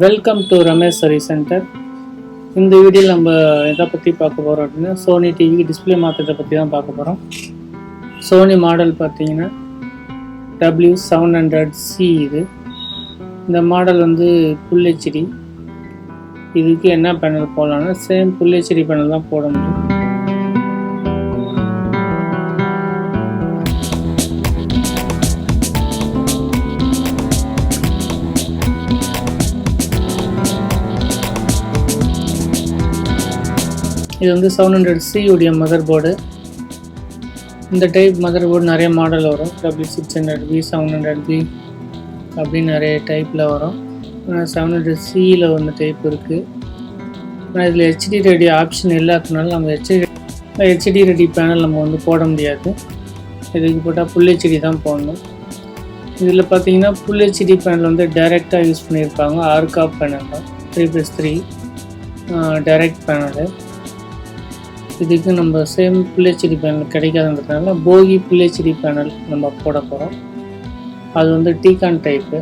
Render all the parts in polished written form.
Welcome to Ramesh service centre. இந்த வீடியோவில் நம்ம எதை பற்றி பார்க்க போகிறோம் அப்படின்னா, சோனி டிவிக்கு டிஸ்பிளே மாற்றத்தை பற்றி தான் பார்க்க போகிறோம். சோனி மாடல் பார்த்தீங்கன்னா W700C இது. இந்த மாடல் வந்து ஃபுல் ஹெச்டி. இதுக்கு என்ன பேனல் போடலாம்னா சேம் ஃபுல் ஹெச்டி பேனல் தான் போட முடியும். இது வந்து 700C உடைய மதர் போர்டு. இந்த டைப் மதர் போர்டு நிறைய மாடல் வரும். W600B, 700B அப்படின்னு நிறைய டைப்பில் வரும். 700Cயில் ஒன்று டைப் இருக்குது. ஆனால் இதில் ஹெச்டி ரெடி ஆப்ஷன் இல்லாததுனால நம்ம ஹெச்டி ரெடி பேனல் நம்ம வந்து போட முடியாது. இதுக்கு போட்டால் ஃபுல் ஹெச்டி தான் போடணும். இதில் பார்த்தீங்கன்னா ஃபுல் ஹெச்டி பேனல் வந்து டைரெக்டாக யூஸ் பண்ணியிருப்பாங்க. ஆர்காப் பேனல் தான், 3+3 டைரக்ட் பேனலு. இதுக்கு நம்ம சேம் ஃபுல் ஹெச்டி பேனல் கிடைக்காதுன்றதுனால போகி ஃபுல் ஹெச்டி பேனல் நம்ம போட போகிறோம். அது வந்து டீகான் டைப்பு.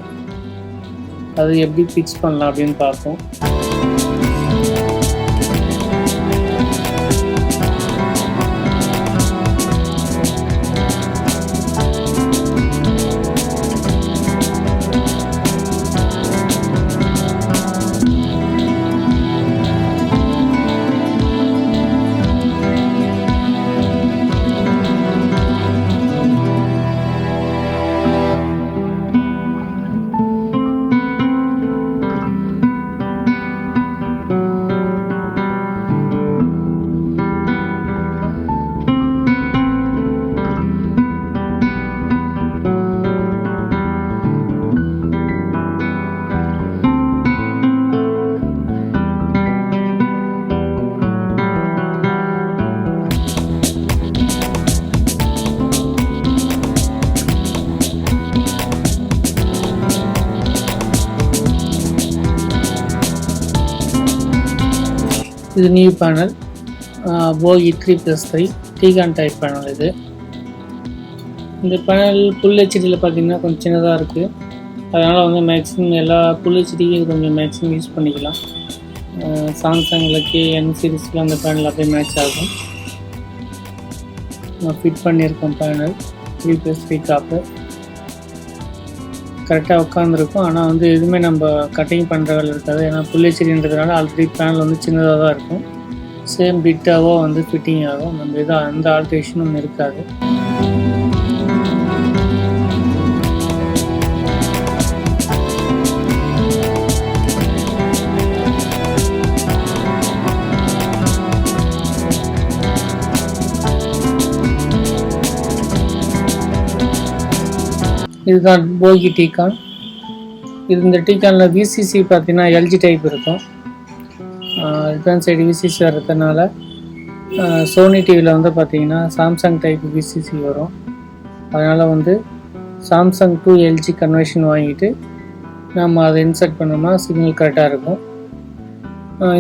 அது எப்படி ஃபிக்ஸ் பண்ணலாம் அப்படின்னு பார்ப்போம். இது நியூ பேனல், போகி 3+3 டீகான் டைப் பேனல். இது இந்த பேனல் ஃபுல் ஹெச்டியில் பார்த்தீங்கன்னா கொஞ்சம் சின்னதாக இருக்குது. அதனால் வந்து மேக்ஸிமம் எல்லா ஃபுல் ஹெச்டிக்கும் கொஞ்சம் மேக்ஸிமம் யூஸ் பண்ணிக்கலாம். சாம்சங்கில் KN சீரீஸில் அந்த பேனல் அப்படியே மேட்ச் ஆகும். நான் ஃபிட் பண்ணியிருக்கோம் பேனல் 3+3 காப்பு. கரெக்டாக உட்காந்துருக்கும். ஆனால் வந்து எதுவுமே நம்ம கட்டிங் பண்ணுற வேலை இருக்காது. ஏன்னா ஃபுல் ஹெச்டின்றதுனால ஆல்ரெடி பேனல் வந்து சின்னதாக தான் இருக்கும். சேம் பிட்டாவோ வந்து ஃபிட்டிங் ஆகும். நம்ம எதுவும் அந்த ஆல்ட்ரேஷனும் இருக்காது. இதுதான் போகி டீகான். இந்த டீகானில் VCC பார்த்தீங்கன்னா LG டைப் இருக்கும். ரிட்டர்ன் சைடு VCC வர்றதுனால சோனி டிவியில் வந்து பார்த்தீங்கன்னா சாம்சங் டைப் VCC வரும். அதனால் வந்து சாம்சங் டு LG கன்வர்ஷன் வாங்கிட்டு நம்ம அதை இன்சர்ட் பண்ணோம்னா சிக்னல் கரெக்டாக இருக்கும்.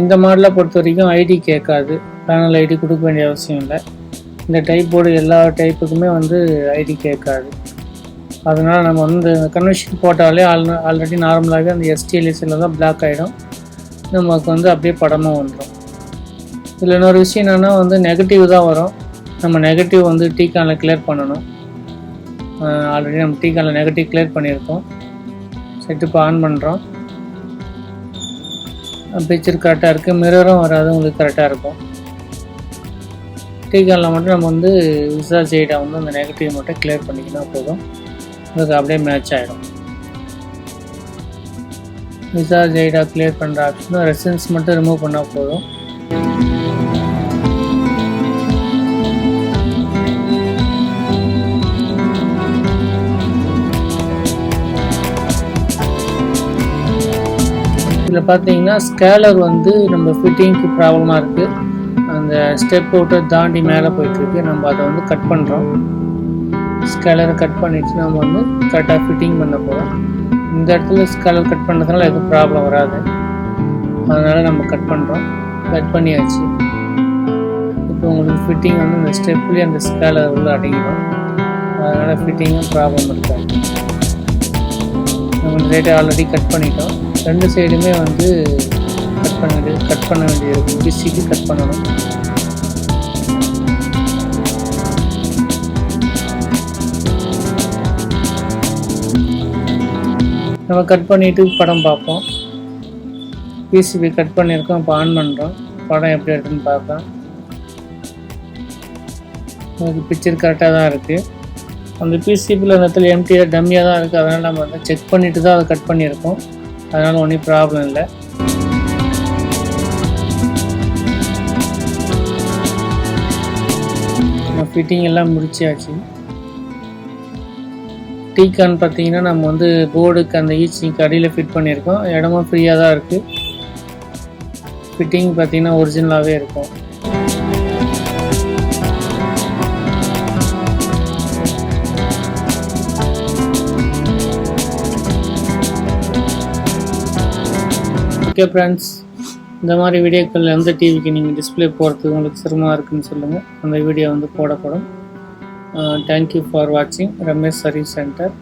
இந்த மாடலை பொறுத்த வரைக்கும் ஐடி கேட்காது. பேனல் ஐடி கொடுக்க வேண்டிய அவசியம் இல்லை. இந்த டைப் போர்டு எல்லா டைப்புக்குமே வந்து ஐடி கேட்காது. அதனால் நம்ம வந்து கன்வெர்ஷன் போட்டாலே ஆல்ரெடி நார்மலாகவே அந்த STLSல தான் பிளாக் ஆகிடும். நமக்கு வந்து அப்படியே படமாக வந்துடும். இதில் இன்னொரு விஷயம் என்னென்னா வந்து நெகட்டிவ் தான் வரும். நம்ம நெகட்டிவ் வந்து டீகானில் கிளியர் பண்ணணும். ஆல்ரெடி நம்ம டீகானில் நெகட்டிவ் கிளியர் பண்ணியிருக்கோம். செட்டு இப்போ ஆன் பண்ணுறோம். பிக்சர் கரெக்டாக இருக்குது. மிரரும் வராது, உங்களுக்கு கரெக்டாக இருக்கும். டீகானில் மட்டும் நம்ம வந்து விசா சைடை வந்து அந்த நெகட்டிவ் மட்டும் கிளியர் பண்ணிக்கினா போதும். அதுக்கு அப்படியே மேட்ச் ஆகிடும். விசா ஜைடா கிளியர் பண்ணுற ஆப்ஷனும் ரெசன்ஸ் மட்டும் ரிமூவ் பண்ணால் போதும். இதில் பார்த்தீங்கன்னா ஸ்கேலர் வந்து நம்ம ஃபிட்டிங்க்கு ப்ராப்ளமாக இருக்குது. அந்த ஸ்டெப் அவுட்டை தாண்டி மேலே போயிட்டுருக்கு. நம்ம அதை வந்து கட் பண்ணுறோம். ஸ்கேலரை கட் பண்ணிவிட்டு நம்ம வந்து கரெக்டாக ஃபிட்டிங் பண்ண போகிறோம். இந்த இடத்துல ஸ்கேலர் கட் பண்ணுறதுனால எதுவும் ப்ராப்ளம் வராது. அதனால் நம்ம கட் பண்ணுறோம். கட் பண்ணியாச்சு. இப்போ உங்களுக்கு ஃபிட்டிங் வந்து இந்த ஸ்டெப்லேயே அந்த ஸ்கேலர் உள்ள அடங்கிடும். அதனால் ஃபிட்டிங்கும் ப்ராப்ளம் இருக்காது. நம்ம இந்த சைடு ஆல்ரெடி கட் பண்ணிட்டோம். 2 சைடுமே வந்து கட் பண்ண வேண்டியது பிசிக்கு கட் பண்ணணும். நம்ம கட் பண்ணிவிட்டு படம் பார்ப்போம். பிசிபி கட் பண்ணியிருக்கோம். இப்போ ஆன் பண்ணுறோம். படம் எப்படி இருக்குன்னு பார்க்கலாம். நமக்கு பிக்சர் கரெக்டாக தான் இருக்குது. அந்த பிசிபியில் அந்த இடத்துல எம்டியாக டம்மியாக தான் இருக்குது. அதனால் நம்ம வந்து செக் பண்ணிவிட்டு தான் அதை கட் பண்ணியிருக்கோம். அதனால் ஒன்றும் ப்ராப்ளம் இல்லை. ஃபிட்டிங் எல்லாம் முடிச்சாச்சு. டீகான் பார்த்தீங்கன்னா நம்ம வந்து போர்டுக்கு அந்த ஈச்சிக்கு அடியில் ஃபிட் பண்ணியிருக்கோம். இடமும் ஃப்ரீயாக தான் இருக்குது. ஃபிட்டிங் பார்த்தீங்கன்னா ஒரிஜினலாகவே இருக்கும். ஓகே ஃப்ரெண்ட்ஸ், இந்த மாதிரி வீடியோக்கள் எந்த டிவிக்கு நீங்கள் டிஸ்பிளே போகிறதுக்கு உங்களுக்கு சிரமமாக இருக்குதுன்னு சொல்லுங்கள். அந்த வீடியோ வந்து போடப்படும். தேங்க்யூ ஃபார் வாட்சிங் ரமேஷ் சர்வீஸ் சென்டர்.